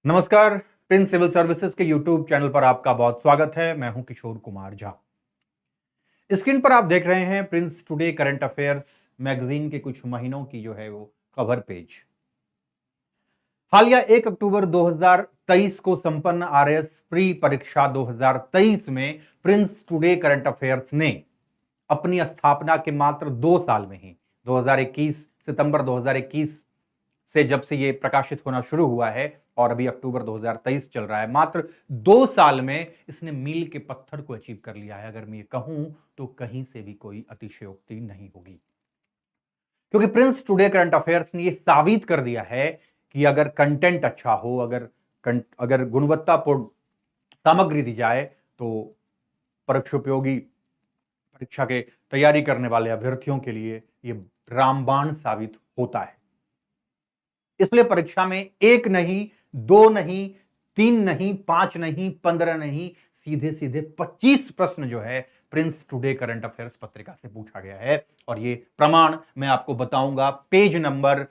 नमस्कार। Prince civil services के YouTube channel पर आपका बहुत स्वागत है। मैं हूं किशोर कुमार झा। स्क्रीन पर आप देख रहे हैं Prince today current affairs magazine के कुछ महीनों की जो है वो कवर पेज। हालिया 1 अक्टूबर 2023 को संपन्न आरएएस प्री परीक्षा 2023 में प्रिंस टुडे करंट अफेयर्स ने अपनी स्थापना के मात्र 2 साल में ही 2021 सितंबर 2021 से जब से ये प्रकाशित होना शुरू हुआ है और अभी अक्टूबर 2023 चल रहा है, मात्र 2 साल में इसने मील के पत्थर को अचीव कर लिया है। अगर मैं ये कहूं तो कहीं से भी कोई अतिशयोक्ति नहीं होगी, क्योंकि प्रिंस टुडे करंट अफेयर्स ने ये साबित कर दिया है कि अगर कंटेंट अच्छा हो, अगर गुणवत्तापूर्ण सामग्री दी जाए तो परीक्षोपयोगी परीक्षा के तैयारी करने वाले अभ्यर्थियों के लिए ये रामबाण साबित होता है। इसलिए परीक्षा में 1 नहीं, 2 नहीं, 3 नहीं, 5 नहीं, 15 नहीं, सीधे सीधे 25 प्रश्न जो है प्रिंस टुडे करंट अफेयर्स पत्रिका से पूछा गया है। और ये प्रमाण मैं आपको बताऊंगा, पेज नंबर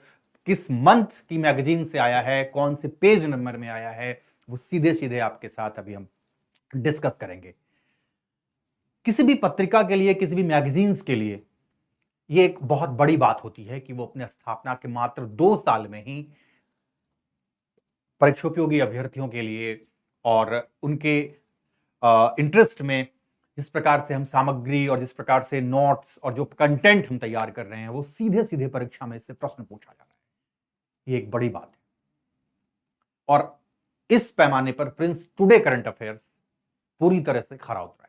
किस मंथ की मैगजीन से आया है, कौन से पेज नंबर में आया है, वो सीधे सीधे आपके साथ अभी हम डिस्कस करेंगे। किसी भी पत्रिका के लिए, किसी भी मैगजीन्स के लिए ये एक बहुत बड़ी बात होती है कि वो अपने स्थापना के मात्र 2 साल में ही परीक्षोपयोगी अभ्यर्थियों के लिए और उनके इंटरेस्ट में जिस प्रकार से हम सामग्री और जिस प्रकार से नोट्स और जो कंटेंट हम तैयार कर रहे हैं वो सीधे सीधे परीक्षा में इससे प्रश्न पूछा जा रहा है। ये एक बड़ी बात है और इस पैमाने पर प्रिंस टुडे करंट अफेयर्स पूरी तरह से खरा उतरा है।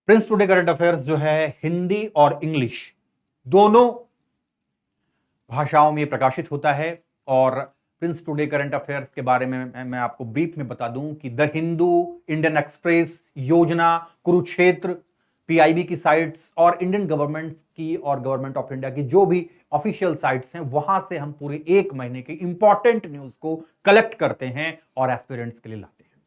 प्रिंस टुडे करंट अफेयर्स जो है हिंदी और इंग्लिश दोनों भाषाओं में प्रकाशित होता है। और प्रिंस टुडे करंट अफेयर्स के बारे में मैं आपको ब्रीफ में बता दूं कि द हिंदू, इंडियन एक्सप्रेस, योजना, कुरुक्षेत्र, पीआईबी की साइट्स और इंडियन गवर्नमेंट की और गवर्नमेंट ऑफ इंडिया की जो भी ऑफिशियल साइट्स हैं वहां से हम पूरे 1 महीने के इंपॉर्टेंट न्यूज को कलेक्ट करते हैं और एस्पिरेंट्स के लिए लाते हैं।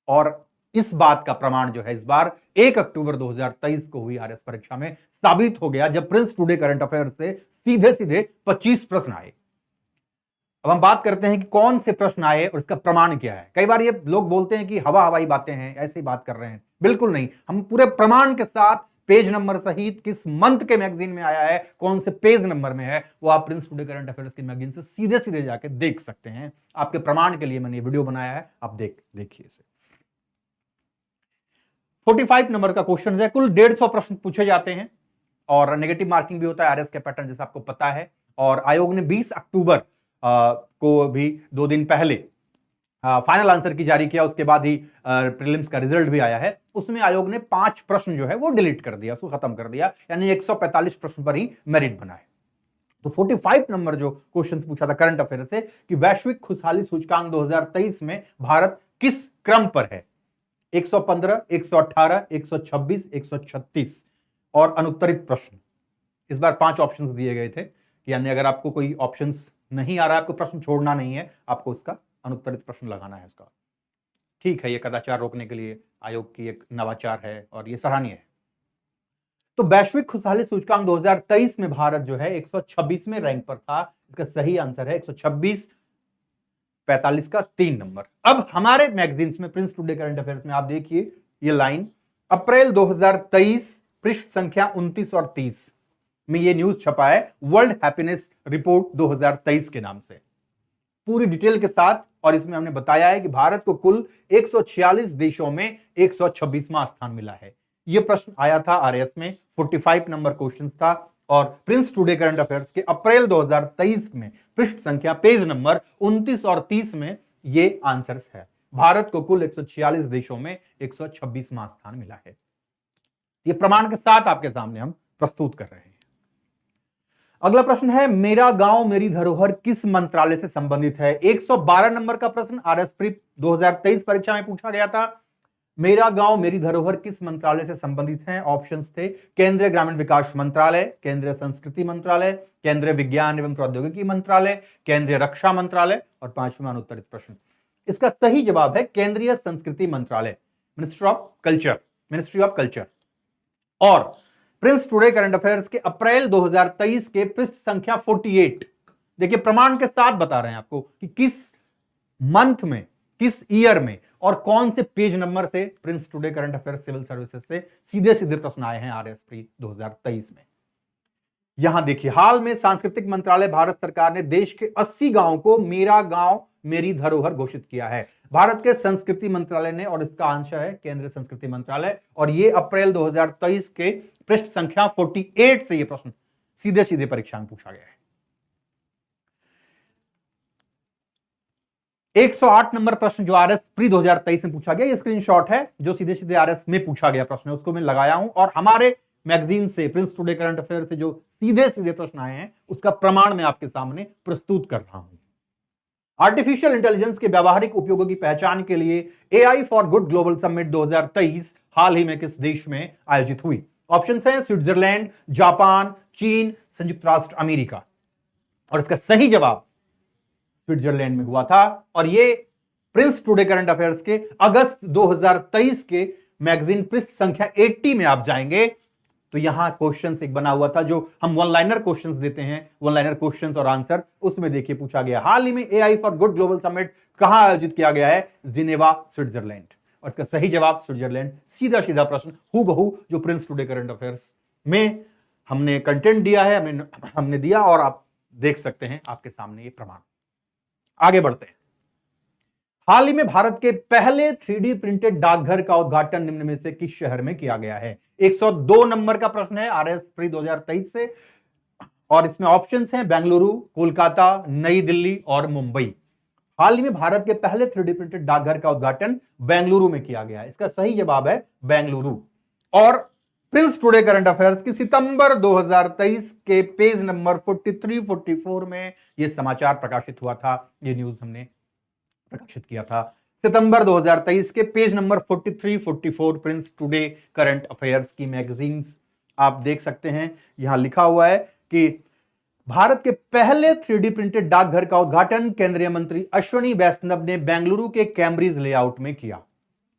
और इस बात का प्रमाण जो है इस बार 1 अक्टूबर 2023 को हुई आरएस परीक्षा में साबित हो गया, जब प्रिंस टुडे करंट अफेयर्स से सीधे सीधे 25 प्रश्न आए। अब हम बात करते हैं कि कौन से प्रश्न आए और इसका प्रमाण क्या है। कई बार ये लोग बोलते हैं कि हवा हवाई बातें हैं, ऐसी बात कर रहे हैं। बिल्कुल नहीं, हम पूरे प्रमाण के साथ पेज नंबर सहित किस मंथ के मैगजीन में आया है, कौन से पेज नंबर में है, वो आप प्रिंस टुडे करंट अफेयर्स की मैगजीन से सीधे सीधे जाके देख सकते हैं। आपके प्रमाण के लिए मैंने वीडियो बनाया है, आप देखिए इसे। 45 नंबर का क्वेश्चन है। कुल 150 प्रश्न पूछे जाते हैं और नेगेटिव मार्किंग भी होता है आरएस के पैटर्न जैसा आपको पता है। और आयोग ने 20 अक्टूबर को भी 2 दिन पहले फाइनल आंसर की जारी किया। उसके बाद ही प्रीलिम्स का रिजल्ट भी आया है। उसमें आयोग ने 5 प्रश्न जो है वो डिलीट कर दिया, उसको खत्म कर दिया, यानी 145 प्रश्न पर ही मेरिट बना है। तो 45 नंबर जो क्वेश्चन पूछा था करंट अफेयर से कि वैश्विक खुशहाली सूचकांक 2023 में भारत किस क्रम पर है, 115, 118, 126, 136 और अनुत्तरित प्रश्न। इस बार 5 ऑप्शंस दिए गए थे, यानी अगर आपको कोई ऑप्शंस नहीं आ रहा है, आपको प्रश्न छोड़ना नहीं है, आपको उसका अनुत्तरित प्रश्न लगाना है उसका। ठीक है, ये कदाचार रोकने के लिए आयोग की एक नवाचार है और ये सराहनीय है। तो वैश्विक खुशहाली सूचकांक 2023 में भारत जो है 126वें रैंक पर था। इसका सही आंसर है 126, 45 का 3 नंबर। अब हमारे मैगजीन्स में प्रिंस टुडे करंट अफेयर्स में आप देखिए ये लाइन, अप्रैल 2023 पृष्ठ संख्या 29 और 30 में ये न्यूज छपा है, वर्ल्ड हैप्पीनेस रिपोर्ट 2023 के नाम से, पूरी डिटेल के साथ। और इसमें हमने बताया है कि भारत को कुल 146 देशों में 126वां स्थान मिला है। यह प्रश्न आया था आरएएस में, 45 नंबर क्वेश्चन था। और प्रिंस टुडे करंट अफेयर्स के अप्रैल 2023 में पृष्ठ संख्या पेज नंबर 29 और 30 में ये आंसर्स है। भारत को कुल 146 देशों में 126वां स्थान मिला है। ये प्रमाण के साथ आपके सामने हम प्रस्तुत कर रहे हैं। अगला प्रश्न है, मेरा गांव मेरी धरोहर किस मंत्रालय से संबंधित है। 112 नंबर का प्रश्न आरएस प्री 2023 परीक्षा में पूछा गया था। मेरा गांव मेरी धरोहर किस मंत्रालय से संबंधित है। ऑप्शंस थे केंद्रीय ग्रामीण विकास मंत्रालय, केंद्रीय संस्कृति मंत्रालय, केंद्रीय विज्ञान एवं प्रौद्योगिकी मंत्रालय, केंद्रीय रक्षा मंत्रालय और 5वां अनुत्तरित प्रश्न। इसका सही जवाब है केंद्रीय संस्कृति मंत्रालय, मिनिस्ट्री ऑफ कल्चर। और प्रिंस टुडे करंट अफेयर्स के अप्रैल 2023 के पृष्ठ संख्या 48, देखिए प्रमाण के साथ बता रहे हैं आपको कि किस मंथ में, किस ईयर में और कौन से पेज नंबर से prince today current affairs civil services से सीधे सीधे प्रश्न आए हैं आरएस प्री 2023 में। यहां देखिए, हाल में सांस्कृतिक मंत्रालय भारत सरकार ने देश के 80 गांवों को मेरा गांव मेरी धरोहर घोषित किया है। भारत के संस्कृति मंत्रालय ने, और इसका आंसर है केंद्रीय संस्कृति मंत्रालय, और ये अप्रैल 2023 के पृष्ठ संख्या 48 से ये प्रश्न सीधे सीधे परीक्षा में पूछा गया है। 108 नंबर प्रश्न जो आरएस प्री 2023 में पूछा गया, ये स्क्रीनशॉट है जो सीधे सीधे आरएस में पूछा गया प्रश्न है, उसको मैं लगाया हूं और हमारे मैगजीन से, प्रिंस टुडे करंट अफेयर से जो सीधे सीधे प्रश्न आए हैं उसका प्रमाण मैं आपके सामने प्रस्तुत कर रहा हूं। आर्टिफिशियल इंटेलिजेंस के व्यावहारिक उपयोगों की पहचान के लिए AI for good global summit 2023 हाल ही में किस देश में आयोजित हुई? ऑप्शन है स्विट्जरलैंड, जापान, चीन, संयुक्त राष्ट्र अमेरिका। और इसका सही जवाब स्विट्जरलैंड में हुआ था। और ये प्रिंस टुडे करंट अफेयर्स के अगस्त 2023 के मैगजीन पृष्ठ संख्या 80 में आप जाएंगे तो यहां क्वेश्चंस एक बना हुआ था जो हम वन लाइनर क्वेश्चंस देते हैं, वन लाइनर क्वेश्चंस और आंसर, उसमें देखिए पूछा गया हाल ही में AI for good global summit कहां आयोजित किया गया है? Geneva, Switzerland. और इसका सही जवाब स्विट्जरलैंड। सीधा सीधा प्रश्न हूबहू जो प्रिंस टुडे करंट अफेयर्स में हमने कंटेंट दिया है, हमने दिया, और आप देख सकते हैं आपके सामने ये प्रमाण। आगे बढ़ते हैं। हाल ही में भारत के पहले 3D प्रिंटेड डाकघर का उद्घाटन निम्न में से किस शहर में किया गया है? 102 नंबर का प्रश्न है आरएस प्री 2023 से, और इसमें ऑप्शंस हैं बेंगलुरु, कोलकाता, नई दिल्ली और मुंबई। हाल ही में भारत के पहले 3D प्रिंटेड डाकघर का उद्घाटन बेंगलुरु में किया गया है। इसका सही जवाब है बेंगलुरु। और प्रिंस टुडे करंट अफेयर्स की सितंबर 2023 के पेज नंबर 43-44 में यह समाचार प्रकाशित हुआ था, यह न्यूज हमने प्रकाशित किया था। सितंबर 2023 के page number 43-44 Prince today current affairs की मैगजीन्स आप देख सकते हैं। यहां लिखा हुआ है कि भारत के पहले 3D प्रिंटेड डाकघर का उद्घाटन केंद्रीय मंत्री अश्विनी वैष्णव ने बेंगलुरु के कैम्ब्रिज लेआउट में किया।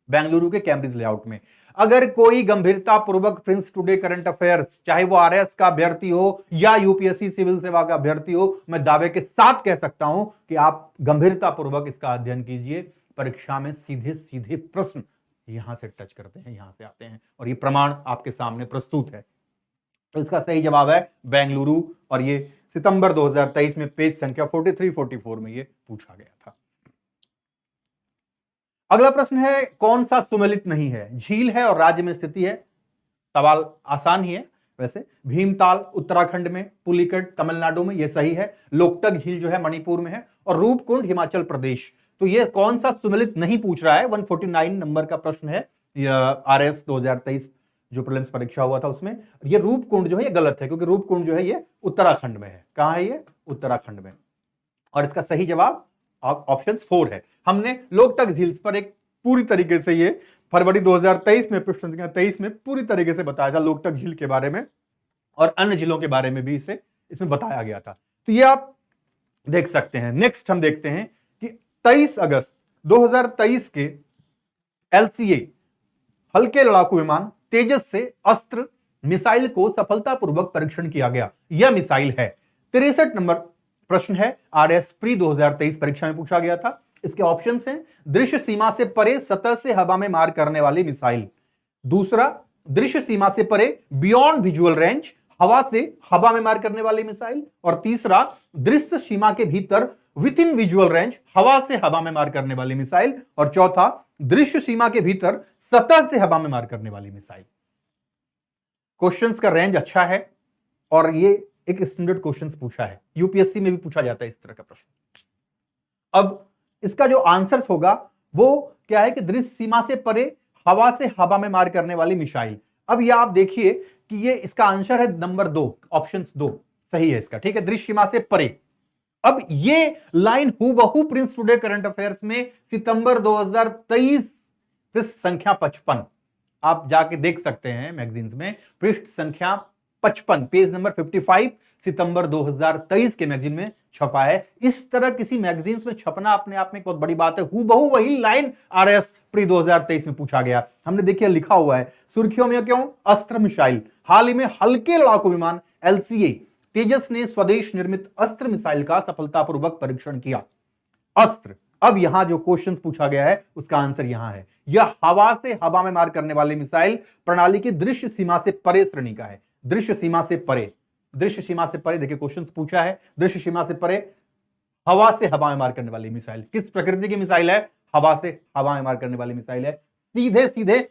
बेंगलुरु के कैम्ब्रिज लेआउट में। अगर कोई गंभीरता पूर्वक प्रिंस टुडे करंट अफेयर्स, चाहे वो आरएस का अभ्यर्थी हो या यूपीएससी सिविल सेवा का अभ्यर्थी हो, मैं दावे के साथ कह सकता हूं कि आप गंभीरता पूर्वक इसका अध्ययन कीजिए। परीक्षा में सीधे सीधे प्रश्न यहां से टच करते हैं, यहां से आते हैं, और ये प्रमाण आपके सामने प्रस्तुत है। तो इसका सही जवाब है बेंगलुरु, और ये सितंबर 2023 में पेज संख्या 43-44 में ये पूछा गया था। अगला प्रश्न है, कौन सा सुमेलित नहीं है? झील है और राज्य में स्थिति है। सवाल आसान ही है वैसे। भीमताल उत्तराखंड में, पुलिकट तमिलनाडु में, यह सही है। लोकटक झील जो है मणिपुर में है, और रूपकुंड हिमाचल प्रदेश। तो ये कौन सा सुमेलित नहीं पूछ रहा है। 149 नंबर का प्रश्न है आरएस 2023 जो प्रीलिम्स परीक्षा हुआ था उसमें। ये रूपकुंड जो है ये गलत है, क्योंकि रूपकुंड जो है ये उत्तराखंड में है। कहां है ये? उत्तराखंड में। और इसका सही जवाब ऑप्शन 4 है। हमने लोकटक झील पर एक पूरी तरीके से ये फरवरी 2023 में पृष्ठ संख्या 23 में पूरी तरीके से बताया था लोकटक झील के बारे में, और अन्य झीलों के बारे में भी इसे इसमें बताया गया था। तो ये आप देख सकते हैं। नेक्स्ट हम देखते हैं कि 23 अगस्त 2023 के एलसीए हल्के लड़ाकू विमान तेजस से अस्त्र मिसाइल को सफलतापूर्वक परीक्षण किया गया। यह मिसाइल है। 63 नंबर प्रश्न है आरएस प्री 2023 परीक्षा में पूछा गया था। इसके ऑप्शंस हैं, दृश्य सीमा से परे सतह से हवा में मार करने वाली मिसाइल। दूसरा, दृश्य सीमा से परे बियॉन्ड विजुअल रेंज, हवा से हवा में मार करने वाली मिसाइल। और तीसरा, दृश्य सीमा के भीतर विद इन विजुअल रेंज, हवा से हवा में मार करने वाली मिसाइल। और चौथा, दृश्य सीमा के भीतर सतह से हवा में मार करने वाली मिसाइल। क्वेश्चंस का रेंज अच्छा है, और ये एक स्टैंडर्ड क्वेश्चंस पूछा है, यूपीएससी में भी पूछा जाता है इस तरह का प्रश्न। अब इसका जो आंसर होगा वो क्या है कि दृश्य सीमा से परे हवा से हवा में मार करने वाली मिसाइल। अब ये आप देखिए कि ये इसका आंसर है नंबर 2, ऑप्शन 2 सही है इसका। ठीक है, दृश्य सीमा से परे। अब ये लाइन हूबहू प्रिंस टुडे करंट अफेयर्स में सितंबर 2023 पृष्ठ संख्या 55 आप जाके देख सकते हैं मैगजीन्स में। पृष्ठ संख्या 55 पेज नंबर 55 सितंबर 2023 के मैगजीन में छपा है। इस तरह किसी मैगजीन्स में छपना अपने आप में एक बहुत बड़ी बात है। हूबहू वही लाइन आरएस प्री 2023 में पूछा गया। हमने देखिए लिखा हुआ है सुर्खियों में क्यों? अस्त्र मिसाइल। हाल ही में हल्के लड़ाकू विमान एलसीए तेजस ने स्वदेश निर्मित अस्त्र मिसाइल का सफलतापूर्वक परीक्षण किया। अस्त्र अब यहां जो क्वेश्चन पूछा गया है उसका आंसर यहां है। यह हवा से हवा में मार करने वाली मिसाइल प्रणाली की दृश्य सीमा से परे श्रेणी का है। दृश्य सीमा से परे, दृश्य सीमा से परे, देखिए क्वेश्चन पूछा है दृश्य सीमा से परे हवा से हवा में मार करने वाली मिसाइल। किस प्रकृति की मिसाइल है? हवा से हवा में मार करने वाली मिसाइल है। सीधे सीधे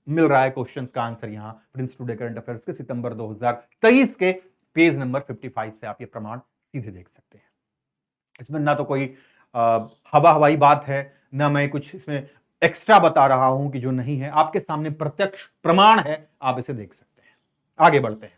मिल रहा है क्वेश्चन का आंसर यहां प्रिंस टुडे करंट अफेयर्स के सितंबर 2023 के पेज नंबर 55 से आप ये प्रमाण सीधे देख सकते हैं। इसमें ना तो कोई हवा हवाई बात है, ना मैं कुछ इसमें एक्स्ट्रा बता रहा हूं कि जो नहीं है, आपके सामने प्रत्यक्ष प्रमाण है, आप इसे देख सकते हैं। आगे बढ़ते हैं।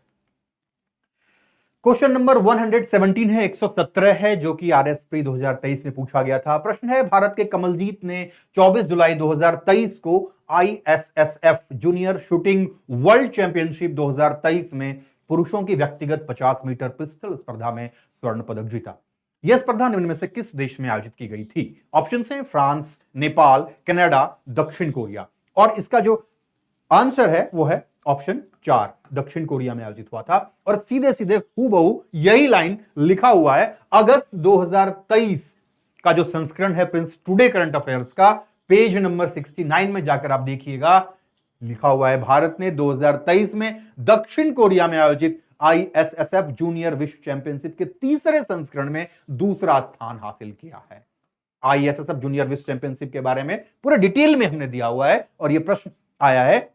क्वेश्चन नंबर 117 है, 117 है, जो कि आरएसपी 2023 में पूछा गया था। प्रश्न है, भारत के कमलजीत ने 24 जुलाई 2023 को ISSF junior shooting world championship 2023 में पुरुषों की व्यक्तिगत 50 मीटर पिस्टल स्पर्धा में स्वर्ण पदक जीता। यह स्पर्धा निम्न में से किस देश में आयोजित की गई थी? ऑप्शन हैं फ्रांस, नेपाल, कनाडा, दक्षिण कोरिया। और इसका जो आंसर है वो है ऑप्शन 4, दक्षिण कोरिया में आयोजित हुआ था। और सीधे सीधे हूबहू यही लाइन लिखा हुआ है अगस्त 2023 का जो संस्करण है प्रिंस टुडे करंट अफेयर्स का, पेज नंबर 69 में जाकर आप देखिएगा, लिखा हुआ है भारत ने 2023 में दक्षिण कोरिया में आयोजित आईएसएसएफ जूनियर विश्व चैंपियनशिप के तीसरे संस्करण में दूसरा स्थान हासिल किया है। आईएसएसएफ जूनियर विश्व चैंपियनशिप के बारे में पूरे डिटेल में हमने दिया हुआ है और यह प्रश्न आया है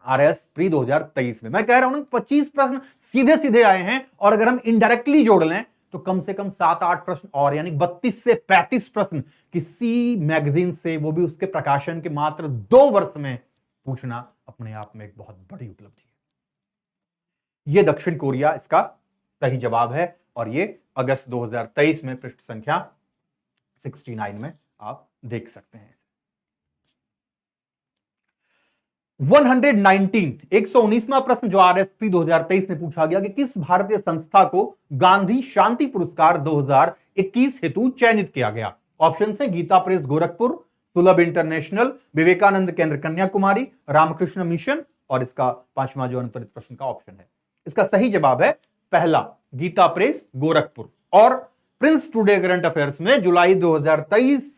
आरएस प्री 2023 में। मैं कह रहा हूं 25 प्रश्न सीधे सीधे आए हैं और अगर हम इनडायरेक्टली जोड़ लें तो कम से कम 7-8 प्रश्न और, यानी 32 से 35 प्रश्न किसी मैगजीन से, वो भी उसके प्रकाशन के मात्र 2 वर्ष में पूछना अपने आप में एक बहुत बड़ी उपलब्धि है। यह दक्षिण कोरिया इसका सही जवाब है और यह अगस्त 2023 में पृष्ठ संख्या 69 में आप देख सकते हैं। 119वां प्रश्न जो आरएसपी 2023 में पूछा गया कि किस भारतीय संस्था को गांधी शांति पुरस्कार 2021 हेतु चयनित किया गया? ऑप्शन है गीता प्रेस गोरखपुर, सुलभ इंटरनेशनल, विवेकानंद केंद्र कन्याकुमारी, रामकृष्ण मिशन, और इसका 5वां जो अनुत्तरित प्रश्न का ऑप्शन है, इसका सही जवाब है पहला, गीता प्रेस गोरखपुर। और प्रिंस टुडे करंट अफेयर्स में जुलाई 2023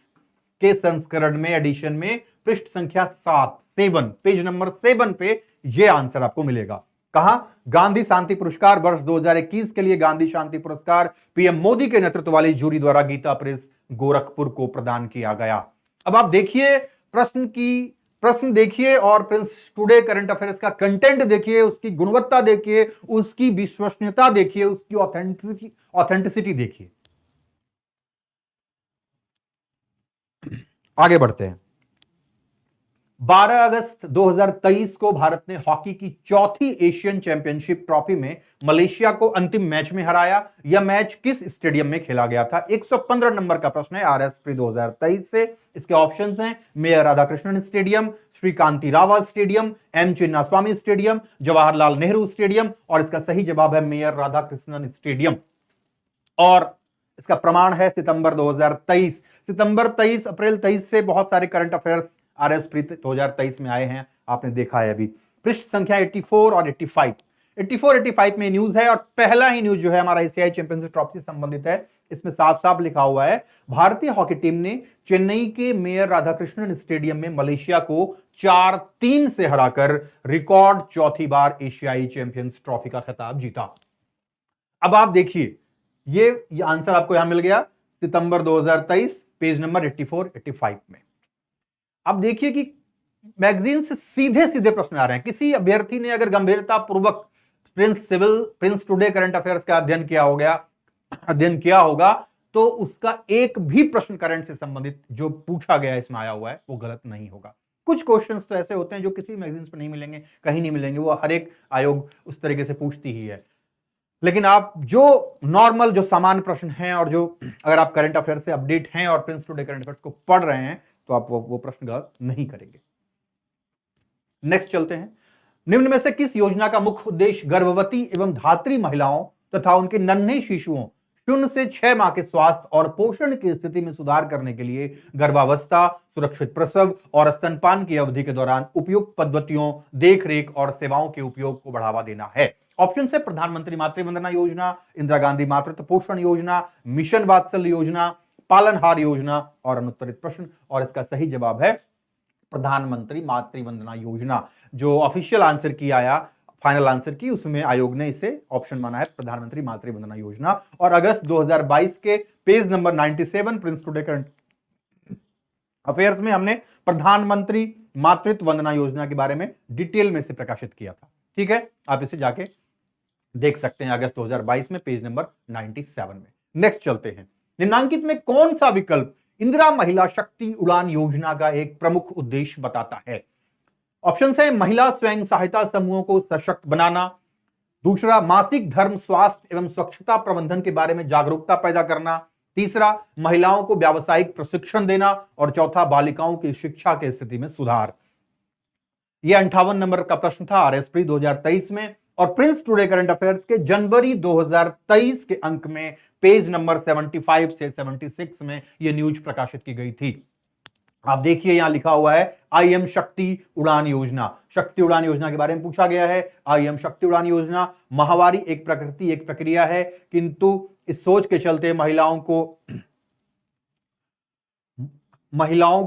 के संस्करण में, एडिशन में, पृष्ठ संख्या 7 पेज नंबर 7 पे यह आंसर आपको मिलेगा। कहां? गांधी शांति पुरस्कार वर्ष 2021 के लिए गांधी शांति पुरस्कार पीएम मोदी के नेतृत्व वाली जूरी द्वारा गीता प्रेस गोरखपुर को प्रदान किया गया। अब आप देखिए प्रश्न देखिए और प्रिंस टुडे करंट अफेयर्स का कंटेंट देखिए, उसकी गुणवत्ता देखिए, उसकी विश्वसनीयता देखिए, उसकी ऑथेंटिसिटी देखिए। आगे बढ़ते हैं। 12 अगस्त 2023 को भारत ने हॉकी की चौथी एशियन चैंपियनशिप ट्रॉफी में मलेशिया को अंतिम मैच में हराया। यह मैच किस स्टेडियम में खेला गया था? 115 नंबर का प्रश्न है आरएसपी 2023 से। इसके ऑप्शंस हैं mayor Radhakrishnan stadium, Shrikanti Rawat stadium, M Chinnaswamy stadium, Jawaharlal Nehru stadium, और इसका सही जवाब है मेयर राधाकृष्णन स्टेडियम। और इसका प्रमाण है सितंबर 2023। सितंबर 23, अप्रैल 23 से बहुत सारे करंट अफेयर्स आरएसपी 2023 में आए हैं, आपने देखा है अभी। पृष्ठ संख्या 84 और 85 में न्यूज है और पहला ही न्यूज जो है हमारा एशियाई चैंपियनशिप ट्रॉफी से संबंधित है। इसमें साफ साफ लिखा हुआ है भारतीय हॉकी टीम ने चेन्नई के मेयर राधाकृष्णन स्टेडियम में मलेशिया को 4-3 से हराकर रिकॉर्ड चौथी बार एशियाई चैंपियंस ट्रॉफी का खिताब जीता। अब आप देखिए ये आंसर आपको यहां मिल गया सितंबर 2023 पेज नंबर 84-85 में। अब देखिए कि मैगजीन से सीधे सीधे प्रश्न आ रहे हैं। किसी अभ्यर्थी ने अगर गंभीरता पूर्वक प्रिंस टुडे करंट अफेयर्स का अध्ययन किया होगा तो उसका एक भी प्रश्न करंट से संबंधित जो पूछा गया इसमें आया हुआ है वो गलत नहीं होगा। कुछ क्वेश्चंस तो ऐसे होते हैं जो किसी मैगजीन पर नहीं मिलेंगे, कहीं नहीं मिलेंगे, वो हर एक आयोग उस तरीके से पूछती ही है। लेकिन आप जो नॉर्मल जो सामान्य प्रश्न हैं और जो अगर आप करंट अफेयर से अपडेट हैं और प्रिंस टुडे करंट अफेयर्स को पढ़ रहे हैं तो आप वो प्रश्न गलत नहीं करेंगे। नेक्स्ट चलते हैं। निम्न में से किस योजना का मुख्य उद्देश्य गर्भवती एवं धात्री महिलाओं तथा उनके नन्हे शिशुओं 0 से 6 माह के स्वास्थ्य और पोषण की स्थिति में सुधार करने के लिए गर्भावस्था, सुरक्षित प्रसव और स्तनपान की अवधि के दौरान उपयुक्त पद्धतियों, देखरेख और सेवाओं के उपयोग को बढ़ावा देना है? ऑप्शन है प्रधानमंत्री मातृ वंदना योजना, इंदिरा गांधी मातृत्व पोषण योजना, मिशन वात्सल्य योजना, पालनहार योजना और अनुत्तरित प्रश्न, और इसका सही जवाब है प्रधानमंत्री मातृ वंदना योजना। जो ऑफिशियल आंसर की आया, फाइनल आंसर की, उसमें आयोग ने इसे ऑप्शन माना है प्रधानमंत्री मातृ वंदना योजना। और अगस्त 2022 के page number 97 Prince today current affairs में हमने प्रधानमंत्री मातृत्व वंदना योजना के बारे में डिटेल में से प्रकाशित किया था। ठीक है, आप इसे जाके देख सकते हैं अगस्त 2022 में पेज नंबर 97 में। नेक्स्ट चलते हैं, निम्नांकित में कौन सा विकल्प इंदिरा महिला शक्ति उड़ान योजना का एक प्रमुख उद्देश्य बताता है? ऑप्शन है महिला स्वयं सहायता समूहों को सशक्त बनाना, दूसरा मासिक धर्म स्वास्थ्य एवं स्वच्छता प्रबंधन के बारे में जागरूकता पैदा करना, तीसरा महिलाओं को व्यावसायिक प्रशिक्षण देना, और चौथा बालिकाओं की शिक्षा की स्थिति में सुधार। यह 58 नंबर का प्रश्न था आरएसपी 2023 में, और प्रिंस टुडे करंट अफेयर्स के जनवरी 2023 के अंक में पेज नंबर 75 से 76 में यह न्यूज प्रकाशित की गई थी। आप देखिए यहां लिखा हुआ है आईएम शक्ति उड़ान योजना। शक्ति उड़ान योजना के बारे में पूछा गया है। आईएम शक्ति उड़ान योजना, माहवारी एक प्रकृति एक प्रक्रिया है, किंतु इस सोच के चलते महिलाओं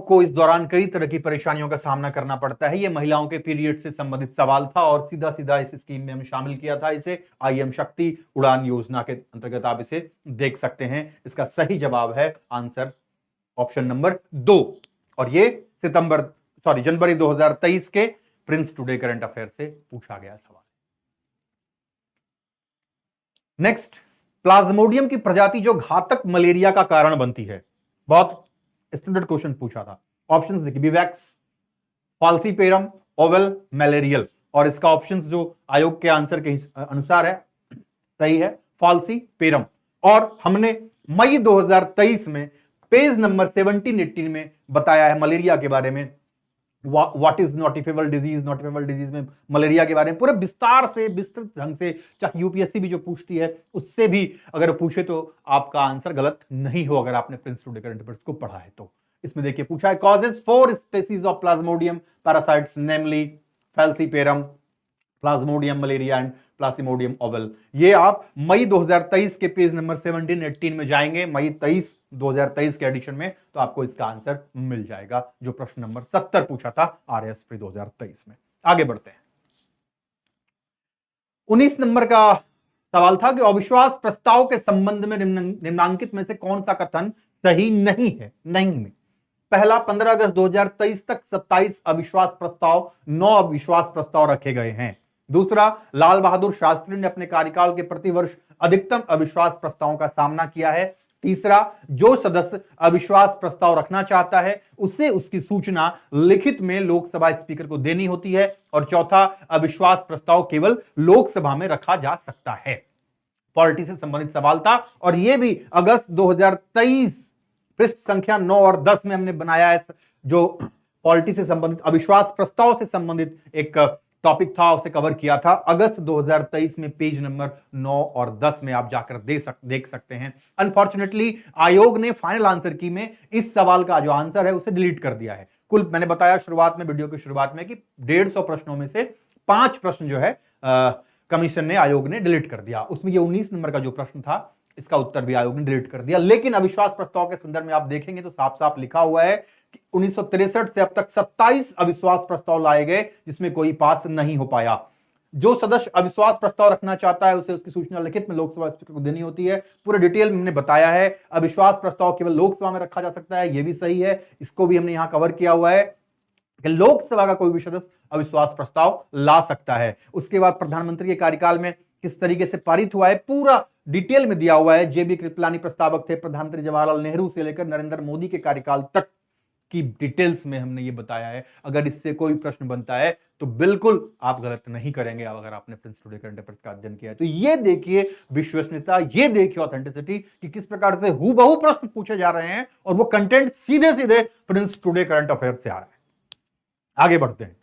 को इस दौरान कई तरह की परेशानियों का सामना करना पड़ता है। यह महिलाओं के पीरियड से संबंधित सवाल था और सीधा सीधा इस स्कीम में हम शामिल किया था इसे आईएम शक्ति उड़ान योजना के अंतर्गत आप इसे देख सकते हैं। इसका सही जवाब है आंसर ऑप्शन नंबर 2, और ये जनवरी 2023 के प्रिंस टुडे करंट अफेयर से पूछा गया सवाल। नेक्स्ट, प्लाज्मोडियम की प्रजाति जो घातक मलेरिया का कारण बनती है, बहुत स्टैंडर्ड क्वेश्चन पूछा था। ऑप्शंस देखिए, बिवैक्स, फाल्सीपेरम, ओवेल, मैलेरियल, और इसका ऑप्शंस जो आयोग के आंसर के अनुसार है सही है फाल्सीपेरम। और हमने मई 2023 में पेज नंबर 17-18 में बताया है मलेरिया के बारे में, व्हाट इज नोटिफिकेबल डिजीज में मलेरिया के बारे में पूरे विस्तार से विस्तृत ढंग से, चाहे यूपीएससी भी जो पूछती है उससे भी अगर पूछे तो आपका आंसर गलत नहीं हो अगर आपने प्रिंस टुडे करंट अफेयर्स को पढ़ा है तो। इसमें देखिए पूछा है causes 4 species of Plasmodium parasites namely falciparum, Plasmodium malaria and Plasmodium Oval. ये आप मई 2023 के पेज नंबर 17-18 में जाएंगे, मई 2023 के एडिशन में, तो आपको इसका आंसर मिल जाएगा जो प्रश्न नंबर 70 पूछा था आरएसपी 2023 में। आगे बढ़ते हैं, 19 नंबर का सवाल था कि अविश्वास प्रस्ताव के संबंध में निम्नांकित में से कौन सा कथन सही नहीं है? नहीं में पहला, 15 अगस्त 2023 तक 27 अविश्वास प्रस्ताव, 9 अविश्वास प्रस्ताव रखे गए हैं। दूसरा, लाल बहादुर शास्त्री ने अपने कार्यकाल के प्रतिवर्ष अधिकतम अविश्वास प्रस्तावों का सामना किया है। तीसरा, जो सदस्य अविश्वास प्रस्ताव रखना चाहता है उसे उसकी सूचना लिखित में लोकसभा स्पीकर को देनी होती है। और चौथा, अविश्वास प्रस्ताव केवल लोकसभा में रखा जा सकता है। पॉलिटी से संबंधित सवाल था और यह भी अगस्त 2023 पृष्ठ संख्या 9 और 10 में हमने बनाया है। जो पॉलिटी से संबंधित अविश्वास प्रस्ताव से संबंधित एक टॉपिक था उसे कवर किया था अगस्त 2023 में पेज नंबर 9 और 10 में आप जाकर देख सकते हैं। अनफॉर्चुनेटली आयोग ने फाइनल आंसर की में इस सवाल का जो आंसर है उसे डिलीट कर दिया है। कुल मैंने बताया शुरुआत में, वीडियो की शुरुआत में, कि 150 प्रश्नों में से 5 प्रश्न जो है कमीशन ने, आयोग ने डिलीट कर दिया। उसमें ये 19 नंबर का जो प्रश्न था इसका उत्तर भी आयोग ने डिलीट कर दिया। लेकिन अविश्वास प्रस्ताव के संदर्भ में आप देखेंगे तो साफ साफ लिखा हुआ है कि 1963 से अब तक 27 अविश्वास प्रस्ताव लाए गए जिसमें कोई पास नहीं हो पाया। जो सदस्य अविश्वास प्रस्ताव रखना चाहता है उसे उसकी सूचना लिखित में लोकसभा स्पीकर को देनी होती है। पूरे डिटेल में हमने बताया है। अविश्वास प्रस्ताव केवल लोकसभा में रखा जा सकता है, यह भी सही है, इसको भी हमने यहां कवर किया हुआ है कि लोकसभा का कोई भी सदस्य अविश्वास प्रस्ताव ला सकता है। उसके बाद प्रधानमंत्री के कार्यकाल में किस तरीके से पारित हुआ है पूरा डिटेल में दिया हुआ है। जेबी कृपलानी प्रस्तावक थे। प्रधानमंत्री जवाहरलाल नेहरू से लेकर नरेंद्र मोदी के कार्यकाल तक की डिटेल्स में हमने ये बताया है। अगर इससे कोई प्रश्न बनता है तो बिल्कुल आप गलत नहीं करेंगे अगर आपने प्रिंस टुडे करंट अफेयर्स का अध्ययन किया है। तो ये देखिए विश्वसनीयता, ये देखिए ऑथेंटिसिटी कि किस प्रकार से हूबहू प्रश्न पूछे जा रहे हैं और वो कंटेंट सीधे सीधे प्रिंस टुडे करंट अफेयर्स से आ रहा है। आगे बढ़ते हैं।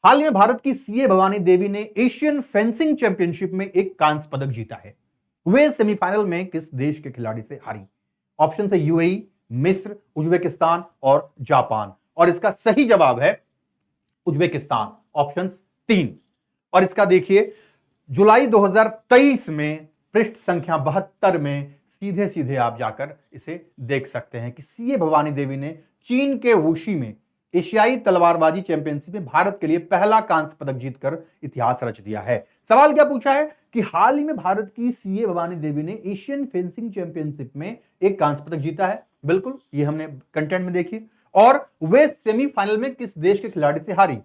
हाल ही में भारत की सीए भवानी देवी ने एशियन फेंसिंग चैंपियनशिप में एक कांस्य पदक जीता है। वे सेमीफाइनल में किस देश के खिलाड़ी से हारी? ऑप्शन है यूएई, मिस्र, उज्बेकिस्तान और जापान। और इसका सही जवाब है उज्बेकिस्तान, ऑप्शन 3। और इसका देखिए जुलाई 2023 में पृष्ठ संख्या 72 में सीधे सीधे आप जाकर इसे देख सकते हैं कि सीए भवानी देवी ने चीन के वुशी में एशियाई तलवारबाजी चैंपियनशिप में भारत के लिए पहला कांस्य पदक जीतकर इतिहास रच दिया है। सवाल क्या पूछा है कि हाल ही में भारत की सीए भवानी देवी ने एशियन फेंसिंग चैंपियनशिप में एक कांस्य पदक जीता है। बिल्कुल, ये हमने कंटेंट में देखी। और वे सेमीफाइनल में किस देश के खिलाड़ी से हारी?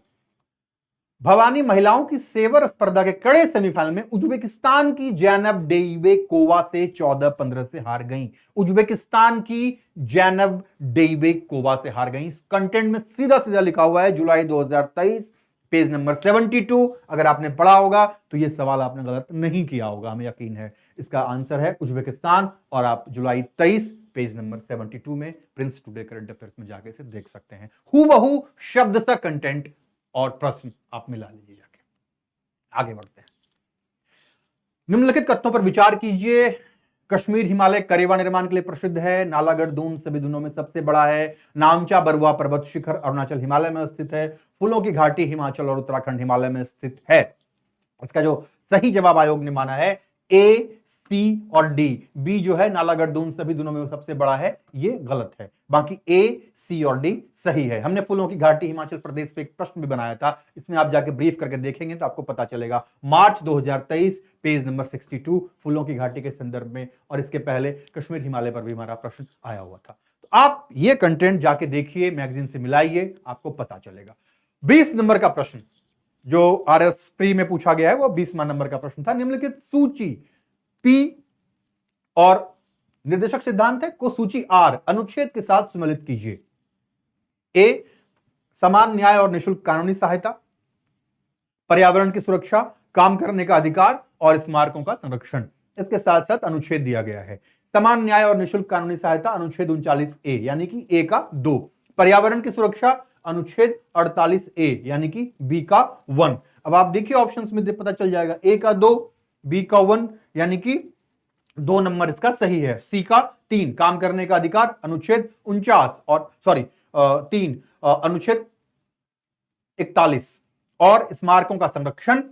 भवानी महिलाओं की सेवर स्पर्धा के कड़े सेमीफाइनल में उज्बेकिस्तान की जैनब डेइबेकोवा से 14-15 से हार गईं। उज्बेकिस्तान की जैनब डेइबेकोवा से हार गईं। इस कंटेंट में सीधा सीधा लिखा हुआ है जुलाई 2023, पेज नंबर 72। अगर आपने पढ़ा होगा तो यह सवाल आपने गलत नहीं किया होगा, हमें यकीन है। इसका आंसर है उज्बेकिस्तान, और आप जुलाई 23 पेज नंबर 72 में प्रिंस टुडे करंट अफेयर्स में जाके इसे देख सकते हैं। हूबहू शब्द सा कंटेंट और प्रश्न आप मिला लीजिए जाके। आगे बढ़ते हैं। निम्नलिखित कथनों पर विचार कीजिए। कश्मीर हिमालय करेवा निर्माण के लिए प्रसिद्ध है। नालागढ़ दून सभी दूनों में सबसे बड़ा है। नामचा बरुआ पर्वत शिखर अरुणाचल हिमालय में स्थित है। फूलों की घाटी हिमाचल और उत्तराखंड हिमालय में स्थित है। इसका जो सही जवाब आयोग ने माना है ए, सी और डी। बी जो है नालागढ़ दून सभी दोनों में सबसे बड़ा है, ये गलत है। बाकी ए, सी और डी सही है। हमने फूलों की घाटी हिमाचल प्रदेश पे एक प्रश्न भी बनाया था, इसमें आप जाके ब्रीफ करके देखेंगे तो आपको पता चलेगा। मार्च 2023 पेज नंबर 62 फूलों की घाटी के संदर्भ में, और इसके पहले कश्मीर हिमालय पर भी हमारा प्रश्न आया हुआ था। तो आप ये कंटेंट जाके देखिए, मैगजीन से मिलाइए, आपको पता चलेगा। 20 नंबर का प्रश्न जो आरएस प्री में पूछा गया है वो 20वां नंबर का प्रश्न था। निम्नलिखित सूची पी और निर्देशक सिद्धांत है को सूची आर अनुच्छेद के साथ सम्मिलित कीजिए। ए, समान न्याय और निःशुल्क कानूनी सहायता, पर्यावरण की सुरक्षा, काम करने का अधिकार और स्मारकों का संरक्षण। इसके साथ साथ अनुच्छेद दिया गया है। समान न्याय और निःशुल्क कानूनी सहायता अनुच्छेद 39A यानी कि ए का 2। पर्यावरण की सुरक्षा अनुच्छेद 48A यानी कि बी का 1। अब आप देखिए ऑप्शंस में पता चल जाएगा, ए का 2, बी का 1 यानी कि 2 नंबर इसका सही है। सी का 3 काम करने का अधिकार अनुच्छेद 49 और 3 अनुच्छेद 41 और स्मारकों का संरक्षण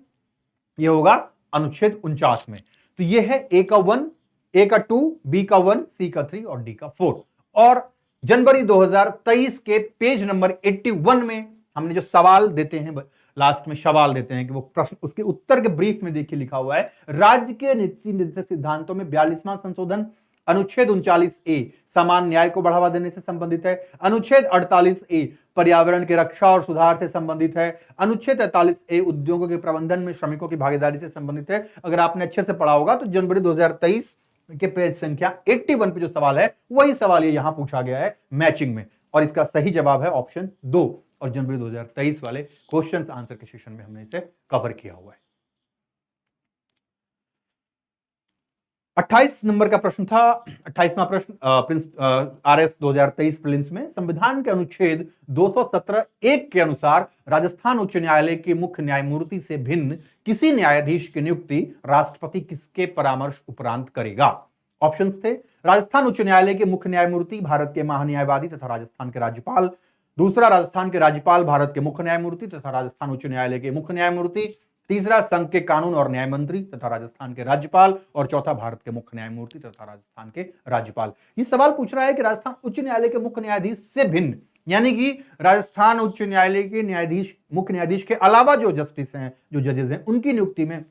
यह होगा अनुच्छेद 49 में। तो यह है ए का 1, ए का 2, बी का 1, सी का 3 और डी का 4। और जनवरी 2023 के पेज नंबर 81 में हमने जो सवाल देते हैं, लास्ट में सवाल देते हैं कि वो प्रश्न, उसके उत्तर के ब्रीफ में देखिए लिखा हुआ है, राज्य के नीति निर्देशक सिद्धांतों में 42वां संशोधन अनुच्छेद 39A समान न्याय को बढ़ावा देने से संबंधित है। अनुच्छेद 48A पर्यावरण की रक्षा और सुधार से संबंधित है। अनुच्छेद 43A उद्योगों के प्रबंधन में श्रमिकों की भागीदारी से संबंधित है। अगर आपने अच्छे से पढ़ा होगा तो जनवरी 2023 के पेज संख्या 81 पे जो सवाल है वही सवाल ये यहां पूछा गया है मैचिंग में, और इसका सही जवाब है ऑप्शन 2। और जनवरी 2023 वाले क्वेश्चंस आंसर के सेशन में हमने इसे कवर किया हुआ है। 28 नंबर का प्रश्न था। 28वां प्रश्न आरएस 2023 प्रीलिम्स में, संविधान के अनुच्छेद 217(1) के अनुसार राजस्थान उच्च न्यायालय के मुख्य न्यायमूर्ति से भिन्न किसी न्यायाधीश की नियुक्ति राष्ट्रपति किसके परामर्श उपरांत करेगा? ऑप्शंस थे, राजस्थान उच्च न्यायालय के मुख्य न्यायमूर्ति भारत के महान्यायवादी तथा राजस्थान के राज्यपाल, दूसरा राजस्थान के राज्यपाल भारत के मुख्य न्यायमूर्ति तथा राजस्थान उच्च न्यायालय के मुख्य न्यायमूर्ति, तीसरा संघ के कानून और न्याय मंत्री तथा राजस्थान के राज्यपाल, और चौथा भारत के मुख्य न्यायमूर्ति तथा राजस्थान के राज्यपाल। ये सवाल पूछ रहा है कि राजस्थान उच्च न्यायालय के मुख्य न्यायाधीश से भिन्न, यानी कि राजस्थान उच्च न्यायालय के न्यायाधीश, मुख्य न्यायाधीश के अलावा जो जस्टिस हैं, जो जजेस हैं, उनकी नियुक्ति में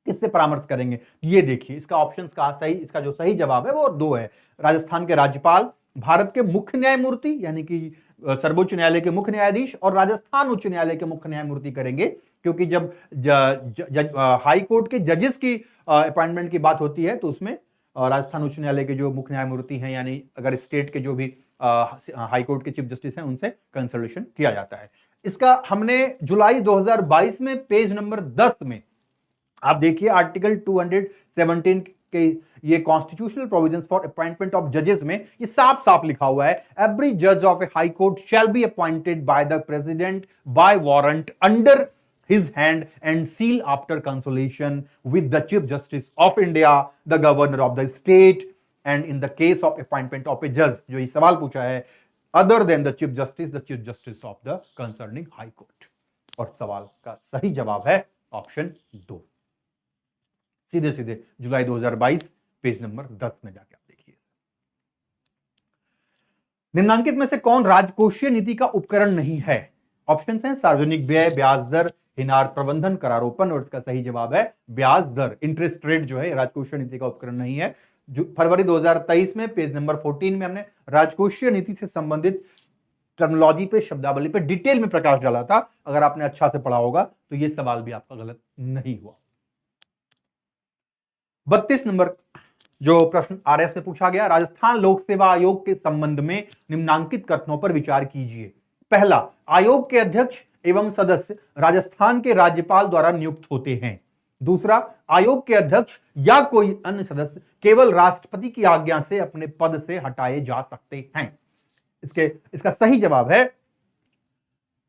किससे परामर्श करेंगे? ये देखिए इसका ऑप्शन का सही, इसका जो सही जवाब है वो 2 है। राजस्थान के राज्यपाल, भारत के मुख्य न्यायमूर्ति यानी कि सर्वोच्च न्यायालय के मुख्य न्यायाधीश, और राजस्थान उच्च न्यायालय के मुख्य न्यायमूर्ति करेंगे, क्योंकि जब हाई कोर्ट के जजेस की अपॉइंटमेंट की बात होती है तो उसमें राजस्थान उच्च न्यायालय के जो मुख्य न्यायमूर्ति हैं, यानी अगर स्टेट के जो भी हाई कोर्ट के चीफ जस्टिस हैं उनसे कंसल्टेशन किया जाता है। इसका हमने जुलाई 2022 में पेज नंबर 10 में आप देखिए आर्टिकल 217 के ये constitutional provisions for appointment of जजेस में ये साफ साफ लिखा हुआ है, एवरी जज of A high court shall be appointed by the president bye warrant under his hand and seal after consultation with the Chief Justice of India, the Governor of the state, and in the case of appointment of a judge, जो ये सवाल पूछा है, other than the Chief Justice of the concerning High Court। और सवाल का सही जवाब है ऑप्शन 2। सीधे सीधे जुलाई 2022 पेज नंबर 10 में जाके आप देखिए। निम्नांकित में से कौन राजकोषीय नीति का उपकरण नहीं है? ऑप्शन हैं सार्वजनिक व्यय, ब्याज दर, हिनार प्रबंधन, करारोपण, और इसका सही जवाब है ब्याज दर। इंटरेस्ट रेट जो है राजकोषीय नीति का उपकरण नहीं है। जो फरवरी 2023 में पेज नंबर 14 में हमने राजकोषीय नीति से संबंधित टर्मिनोलॉजी पे, शब्दावली पे डिटेल में प्रकाश डाला था। अगर आपने अच्छा से पढ़ा होगा तो यह सवाल भी आपका गलत नहीं हुआ। 32 नंबर जो प्रश्न आरएस में पूछा गया, राजस्थान लोक सेवा आयोग के संबंध में निम्नांकित कथनों पर विचार कीजिए। पहला, आयोग के अध्यक्ष एवं सदस्य राजस्थान के राज्यपाल द्वारा नियुक्त होते हैं। दूसरा, आयोग के अध्यक्ष या कोई अन्य सदस्य केवल राष्ट्रपति की आज्ञा से अपने पद से हटाए जा सकते हैं। इसका सही जवाब है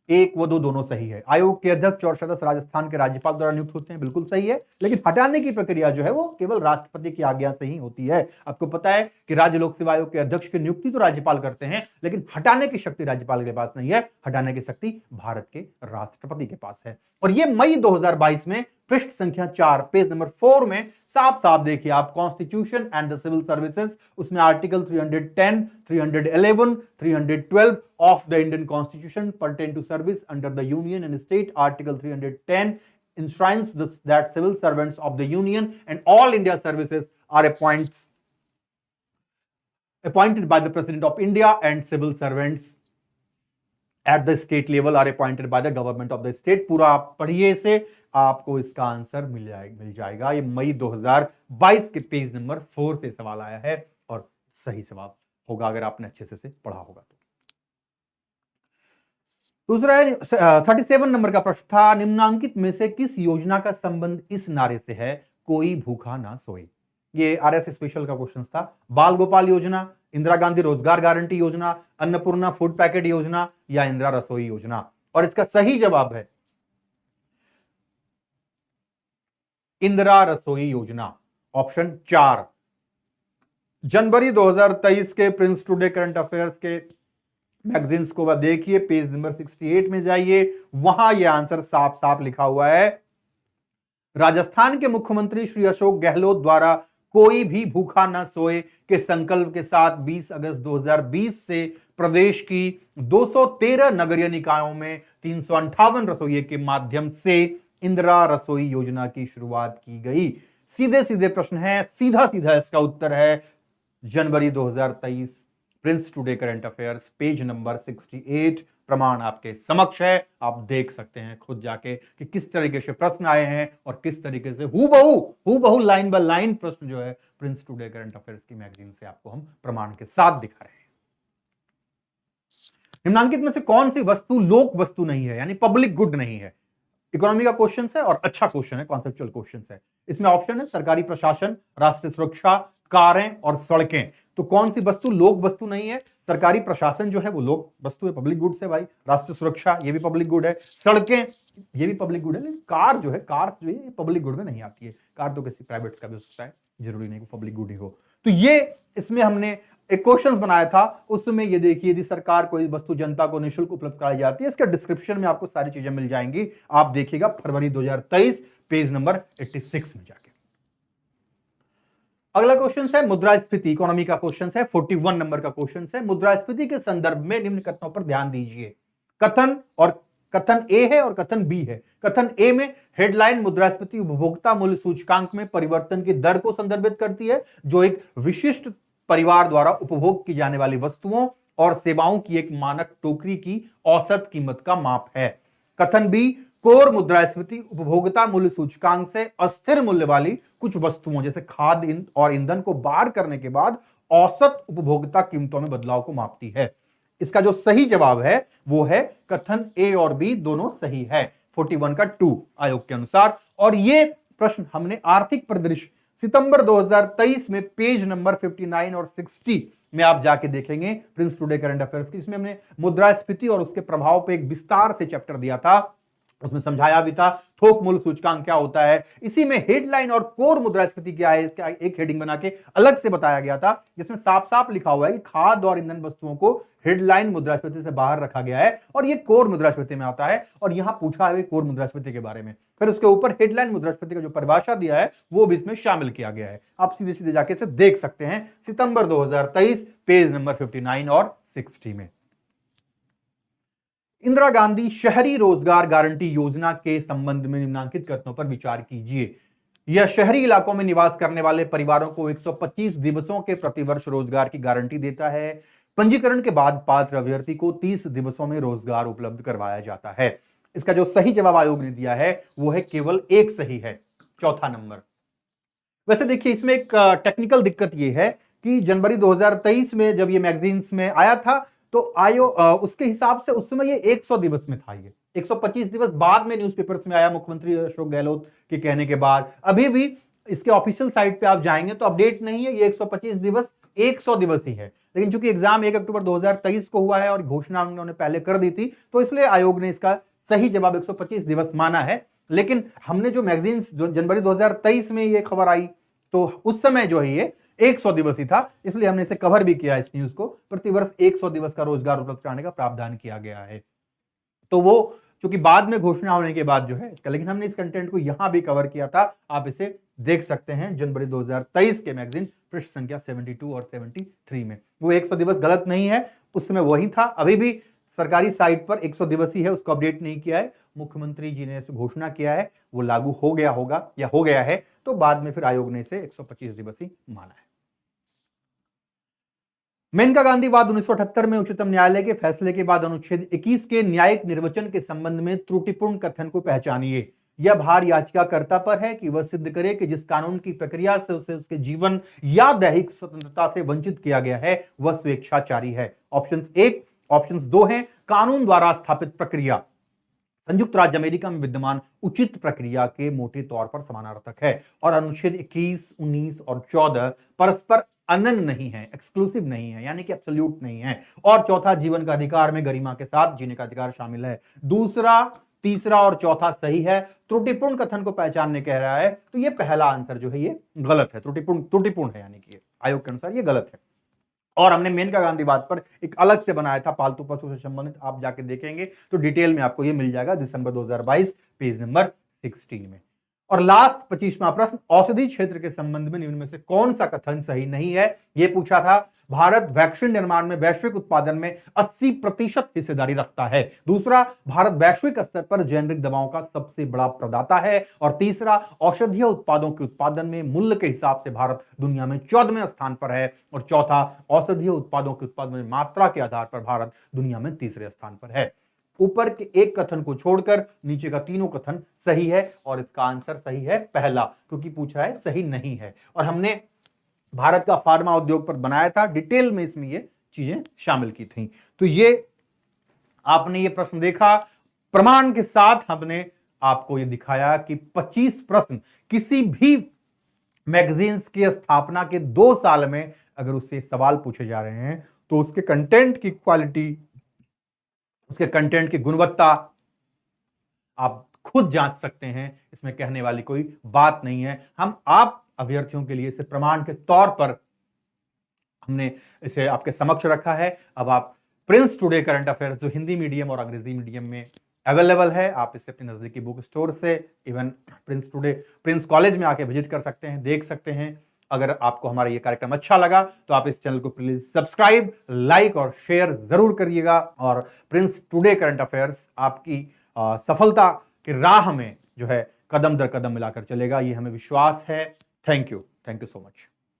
1 व 2 दोनों सही है। आयोग के अध्यक्ष और सदस्य राजस्थान के राज्यपाल द्वारा नियुक्त होते हैं, बिल्कुल सही है। लेकिन हटाने की प्रक्रिया जो है वो केवल राष्ट्रपति की आज्ञा से ही होती है। आपको पता है कि राज्य लोक सेवा आयोग के अध्यक्ष की नियुक्ति तो राज्यपाल करते हैं, लेकिन हटाने की शक्ति राज्यपाल के पास नहीं है। हटाने की शक्ति भारत के राष्ट्रपति के पास है। और ये मई 2022 में पृष्ठ संख्या 4 पेज नंबर 4 में साफ साफ देखिए आप, constitution and the civil services, उसमें article 310, 311, 312 of the Indian constitution pertain to service under the union and state. Article 310 enshrines that civil servants of the union and all India services are appointed by the President of India, and civil servants at the state level are appointed by the government of the state। पूरा आप पढ़िए से आपको इसका answer मिल जाएगा। ये मई 2022 के page number 4 से सवाल आया है और सही जवाब होगा अगर आपने अच्छे से पढ़ा होगा तो। दूसरा है 37 नंबर का प्रश्न था, निम्नांकित में से किस योजना का संबंध इस नारे से है, कोई भूखा ना सोए? ये आरएस स्पेशल का क्वेश्चन था। बाल गोपाल योजना, इंदिरा गांधी रोजगार गारंटी योजना, अन्नपूर्णा फूड पैकेट योजना, या इंदिरा रसोई योजना? और इसका सही जवाब है इंदिरा रसोई योजना, ऑप्शन 4। जनवरी 2023 के प्रिंस टुडे करंट अफेयर्स के मैगजीन्स को देखिए, पेज नंबर 68 में जाइए, वहां यह आंसर साफ साफ लिखा हुआ है। राजस्थान के मुख्यमंत्री श्री अशोक गहलोत द्वारा कोई भी भूखा न सोए के संकल्प के साथ 20 अगस्त 2020 से प्रदेश की 213 नगरीय निकायों में 358 रसोइये के माध्यम से इंदिरा रसोई योजना की शुरुआत की गई। सीधे सीधे प्रश्न है, सीधा सीधा इसका उत्तर है जनवरी 2023 Prince today current affairs page number 68। प्रमाण आपके समक्ष है, आप देख सकते हैं खुद जाके कि किस तरीके से प्रश्न आए हैं और किस तरीके से हूबहू लाइन बाय लाइन प्रश्न जो है प्रिंस टुडे करंट अफेयर्स की मैगजीन से आपको हम प्रमाण के साथ दिखा रहे हैं। निम्नांकित में से कौन सी वस्तु लोक वस्तु नहीं है, यानी पब्लिक गुड नहीं है? इकोनॉमी का क्वेश्चन है और अच्छा क्वेश्चन है, कॉन्सेप्चुअल क्वेश्चन है। इसमें ऑप्शन है सरकारी प्रशासन, राष्ट्रीय सुरक्षा, कारें और सड़कें। तो कौन सी वस्तु लोक वस्तु नहीं है? सरकारी प्रशासन जो है वो लोक वस्तु है, पब्लिक गुड्स है भाई। राष्ट्रीय सुरक्षा ये भी पब्लिक गुड है, सड़कें ये भी पब्लिक गुड है, लेकिन कार जो है पब्लिक गुड में नहीं आती है। कार तो किसी प्राइवेट का भी हो सकता है, जरूरी नहीं कि पब्लिक गुड ही हो। तो ये इसमें हमने एक क्वेश्चन बनाया था, उसमें ये देखिए, यदि सरकार कोई वस्तु जनता को निःशुल्क उपलब्ध कराई जाती है, इसका डिस्क्रिप्शन में आपको सारी चीजें मिल जाएंगी। आप देखिएगा फरवरी 2023 पेज नंबर 86 में जाके। अगला क्वेश्चन है मुद्रास्फीति, इकोनॉमी का क्वेश्चन है, 41 नंबर का क्वेश्चन है। मुद्रास्फीति के संदर्भ में निम्न कथनों पर ध्यान दीजिए। कथन ए है और कथन बी है। कथन ए में हेडलाइन मुद्रास्फीति उपभोक्ता मूल्य सूचकांक में परिवर्तन की दर को संदर्भित करती है, जो एक विशिष्ट परिवार द्वारा उपभोग की जाने वाली वस्तुओं और सेवाओं की एक मानक टोकरी की औसत कीमत का माप है। कथन बी, कोर मुद्रास्फीति उपभोक्ता मूल्य सूचकांक से अस्थिर मूल्य वाली कुछ वस्तुओं जैसे खाद्य और ईंधन को बाहर करने के बाद औसत उपभोक्ता कीमतों में बदलाव को मापती है। इसका जो सही जवाब है वो है कथन ए और बी दोनों सही है, 41 का 2 आयोग के अनुसार। और ये प्रश्न हमने आर्थिक परिदृश्य सितंबर 2023 में पेज नंबर 59 और 60 में आप जाके देखेंगे प्रिंस टुडे करंट अफेयर्स की। इसमें हमने मुद्रास्फीति और उसके प्रभाव पे एक विस्तार से चैप्टर दिया था, उसमें समझाया भी था थोक मूल्य सूचकांक क्या होता है। इसी में हेडलाइन और कोर मुद्रास्फीति क्या है, इसका एक हेडिंग बना के अलग से बताया गया था, जिसमें साफ साफ लिखा हुआ है कि खाद्य और ईंधन वस्तुओं को हेडलाइन मुद्रास्फीति से बाहर रखा गया है और ये कोर मुद्रास्फीति में आता है और यहां पूछा है कोर मुद्रास्फीति के बारे में। फिर उसके ऊपर हेडलाइन मुद्रास्फीति का जो परिभाषा दिया है वो भी इसमें शामिल किया गया है। आप सीधे सीधे जाके इसे देख सकते हैं सितंबर 2023 पेज नंबर 59 और 60 में। इंदिरा गांधी शहरी रोजगार गारंटी योजना के संबंध में निम्नलिखित कथनों पर विचार कीजिए। यह शहरी इलाकों में निवास करने वाले परिवारों को 125 दिवसों के प्रतिवर्ष रोजगार की गारंटी देता है। पंजीकरण के बाद पात्र अभ्यर्थी को 30 दिवसों में रोजगार उपलब्ध करवाया जाता है। इसका जो सही जवाब आयोग ने दिया है वो है केवल एक सही है, चौथा नंबर। वैसे देखिए इसमें एक टेक्निकल दिक्कत यह है कि जनवरी 2023 में जब ये मैगजीन्स में आया था तो आयोग उसके हिसाब से उस समय ये 100 दिवस में था, ये 125 दिवस बाद में न्यूज़पेपर्स में आया मुख्यमंत्री अशोक गहलोत के कहने के बाद। अभी भी इसके ऑफिशियल साइट पे आप जाएंगे तो अपडेट नहीं है, ये 125 दिवस 100 दिवस ही है। लेकिन चूंकि एग्जाम 1 अक्टूबर 2023 को हुआ है और घोषणा उन्होंने पहले कर दी थी तो इसलिए आयोग ने इसका सही जवाब 125 दिवस माना है। लेकिन हमने जो मैगजीन्स जो जनवरी 2023 में ये खबर आई तो उस समय जो है ये 100 दिवस ही था, इसलिए हमने इसे कवर भी किया इस न्यूज को। प्रतिवर्ष 100 दिवस का रोजगार उपलब्ध कराने का प्रावधान किया गया है। तो वो चूंकि बाद में घोषणा होने के बाद जो है इसका, लेकिन हमने इस कंटेंट को यहां भी कवर किया था, आप इसे देख सकते हैं जनवरी 2023 के मैगजीन पृष्ठ संख्या 72 और 73 में। वो 100 दिवस गलत नहीं है, उस समय वही था। अभी भी सरकारी साइट पर 100 दिवस ही है, उसको अपडेट नहीं किया है। मुख्यमंत्री जी ने इसे घोषणा किया है, वो लागू हो गया होगा या हो गया है, तो बाद में फिर आयोग ने इसे 125 दिवस ही माना है। मेनका गांधी वाद 1978 में उच्चतम न्यायालय के फैसले के बाद अनुच्छेद 21 के न्यायिक निर्वचन के संबंध में त्रुटिपूर्ण कथन को पहचानिए। यह भार याचिकाकर्ता पर है कि वह सिद्ध करे कि जिस कानून की प्रक्रिया से उसे उसके जीवन या दैहिक स्वतंत्रता से वंचित किया गया है वह स्वेच्छाचारी है। ऑप्शन 1, ऑप्शन 2 हैं कानून द्वारा स्थापित प्रक्रिया संयुक्त राज्य अमेरिका में विद्यमान उचित प्रक्रिया के मोटे तौर पर समानार्थक है और अनुच्छेद 21, 19 और 14 परस्पर अनन्य नहीं है, एक्सक्लूसिव नहीं है, यानी कि एब्सोल्यूट नहीं है। और चौथा, जीवन का अधिकार में गरिमा के साथ जीने का अधिकार शामिल है। दूसरा, तीसरा और चौथा सही है। त्रुटिपूर्ण कथन को पहचानने कह रहा है तो ये पहला आंसर जो है ये गलत है, त्रुटिपूर्ण है, यानी कि आयोग के अनुसार ये गलत है। और हमने मेनका गांधीवाद पर एक अलग से बनाया था पालतू पशु से संबंधित, आप जाके देखेंगे तो डिटेल में आपको ये मिल जाएगा दिसंबर 2022 पेज नंबर 16 में। और लास्ट 25वां प्रश्न, औषधि क्षेत्र के संबंध में निम्न में से कौन सा कथन सही नहीं है? यह पूछा था। भारत वैक्सीन निर्माण में वैश्विक उत्पादन में 80% हिस्सेदारी रखता है। दूसरा, भारत वैश्विक स्तर पर जेनरिक दवाओं का सबसे बड़ा प्रदाता है। और तीसरा, औषधीय उत्पादों के उत्पादन में मूल्य के हिसाब से भारत दुनिया में 14वें स्थान पर है। और चौथा, औषधीय उत्पादों के उत्पादन में मात्रा के आधार पर भारत दुनिया में तीसरे स्थान पर है। ऊपर के एक कथन को छोड़कर नीचे का तीनों कथन सही है और इसका आंसर सही है पहला, क्योंकि पूछा है सही नहीं है। और हमने भारत का फार्मा उद्योग पर बनाया था, डिटेल में इसमें ये चीजें शामिल की थी। तो ये आपने ये प्रश्न देखा, प्रमाण के साथ हमने आपको ये दिखाया कि 25 प्रश्न किसी भी मैगजीन्स की स्थापना के 2 साल में अगर उससे सवाल पूछे जा रहे हैं तो उसके कंटेंट की क्वालिटी, उसके कंटेंट की गुणवत्ता आप खुद जांच सकते हैं। इसमें कहने वाली कोई बात नहीं है। हम आप अभ्यर्थियों के लिए इसे प्रमाण के तौर पर हमने इसे आपके समक्ष रखा है। अब आप प्रिंस टुडे करंट अफेयर्स जो हिंदी मीडियम और अंग्रेजी मीडियम में अवेलेबल है, आप इसे अपने नजदीकी बुक स्टोर से, even Prince today Prince college में आके विजिट कर सकते हैं, देख सकते हैं। अगर आपको हमारा ये कार्यक्रम अच्छा लगा तो आप इस चैनल को प्लीज सब्सक्राइब, लाइक और शेयर जरूर करिएगा। और प्रिंस टुडे करंट अफेयर्स आपकी सफलता की राह में जो है कदम दर कदम मिलाकर चलेगा, ये हमें विश्वास है। Thank you so much.